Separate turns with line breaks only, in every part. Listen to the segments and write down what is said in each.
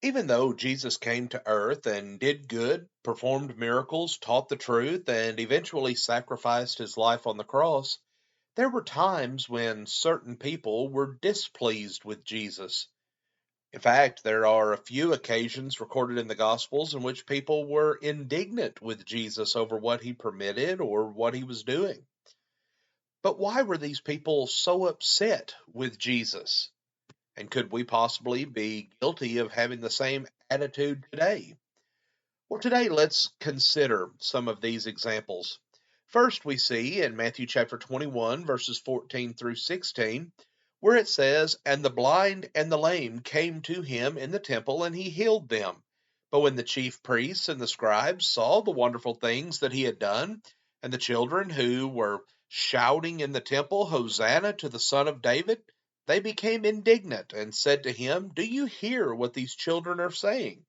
Even though Jesus came to earth and did good, performed miracles, taught the truth, and eventually sacrificed his life on the cross, there were times when certain people were displeased with Jesus. In fact, there are a few occasions recorded in the Gospels in which people were indignant with Jesus over what he permitted or what he was doing. But why were these people so upset with Jesus? And could we possibly be guilty of having the same attitude today? Well, today let's consider some of these examples. First, we see in Matthew chapter 21, verses 14 through 16, where it says, "And the blind and the lame came to him in the temple, and he healed them. But when the chief priests and the scribes saw the wonderful things that he had done, and the children who were shouting in the temple, 'Hosanna to the Son of David,' they became indignant and said to him, 'Do you hear what these children are saying?'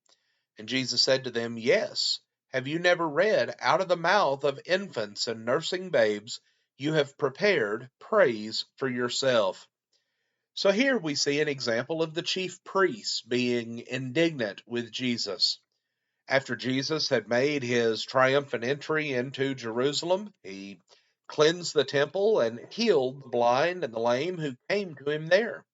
And Jesus said to them, 'Yes. Have you never read, out of the mouth of infants and nursing babes, you have prepared praise for yourself?'" So here we see an example of the chief priests being indignant with Jesus. After Jesus had made his triumphant entry into Jerusalem, he cleansed the temple and healed the blind and the lame who came to him there.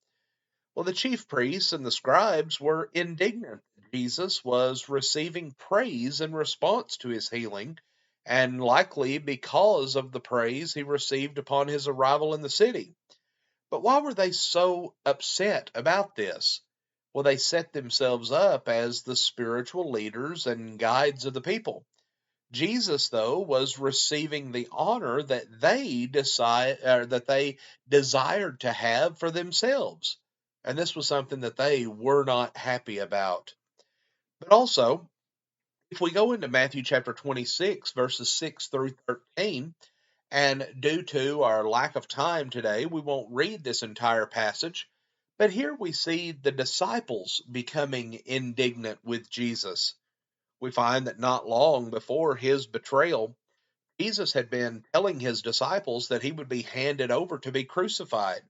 Well, the chief priests and the scribes were indignant that Jesus was receiving praise in response to his healing, and likely because of the praise he received upon his arrival in the city. But why were they so upset about this? Well, they set themselves up as the spiritual leaders and guides of the people. Jesus, though, was receiving the honor that they desired to have for themselves. And this was something that they were not happy about. But also, if we go into Matthew chapter 26, verses 6 through 13, and due to our lack of time today, we won't read this entire passage. But here we see the disciples becoming indignant with Jesus. We find that not long before his betrayal, Jesus had been telling his disciples that he would be handed over to be crucified.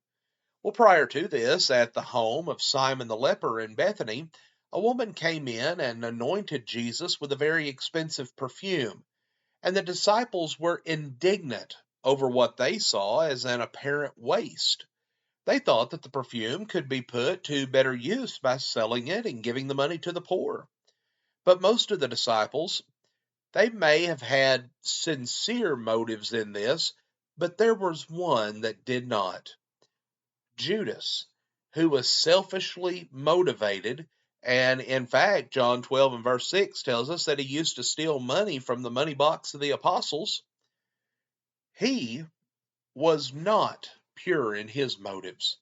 Well, prior to this, at the home of Simon the leper in Bethany, a woman came in and anointed Jesus with a very expensive perfume, and the disciples were indignant over what they saw as an apparent waste. They thought that the perfume could be put to better use by selling it and giving the money to the poor. But most of the disciples, they may have had sincere motives in this, but there was one that did not. Judas, who was selfishly motivated. And in fact, John 12 and verse 6 tells us that he used to steal money from the money box of the apostles. He was not pure in his motives.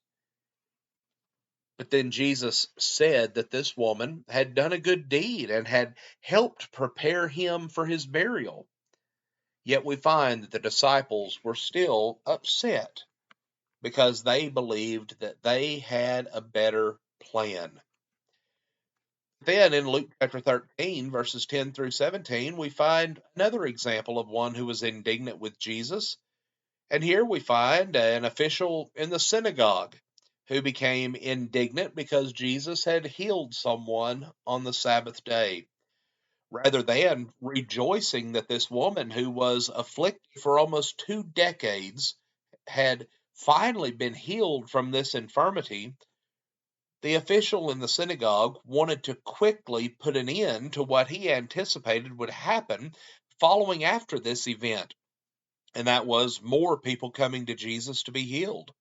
But then Jesus said that this woman had done a good deed and had helped prepare him for his burial. Yet we find that the disciples were still upset because they believed that they had a better plan. Then in Luke chapter 13, verses 10 through 17, we find another example of one who was indignant with Jesus. And here we find an official in the synagogue who became indignant because Jesus had healed someone on the Sabbath day. Rather than rejoicing that this woman who was afflicted for almost 2 decades had finally been healed from this infirmity, the official in the synagogue wanted to quickly put an end to what he anticipated would happen following after this event, and that was more people coming to Jesus to be healed.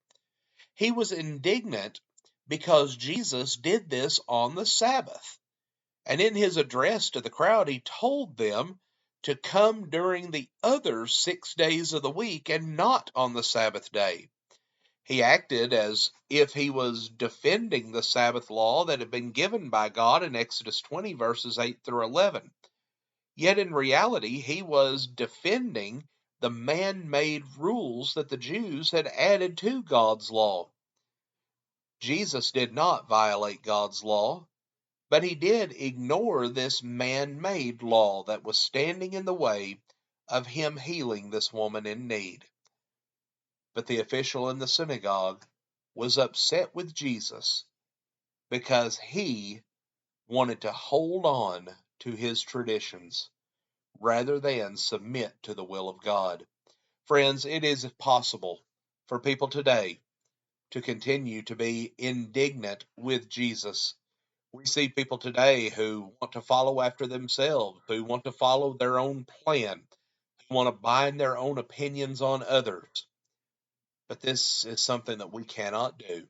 He was indignant because Jesus did this on the Sabbath. And in his address to the crowd, he told them to come during the other 6 days of the week and not on the Sabbath day. He acted as if he was defending the Sabbath law that had been given by God in Exodus 20, verses 8 through 11. Yet in reality, he was defending the man made rules that the Jews had added to God's law. Jesus did not violate God's law, but he did ignore this man made law that was standing in the way of him healing this woman in need. But the official in the synagogue was upset with Jesus because he wanted to hold on to his traditions rather than submit to the will of God. Friends, it is possible for people today to continue to be indignant with Jesus. We see people today who want to follow after themselves, who want to follow their own plan, who want to bind their own opinions on others. But this is something that we cannot do.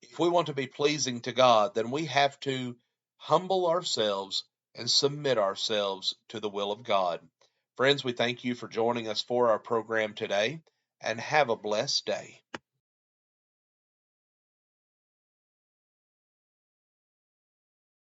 If we want to be pleasing to God, then we have to humble ourselves and submit ourselves to the will of God. Friends, we thank you for joining us for our program today, and have a blessed day.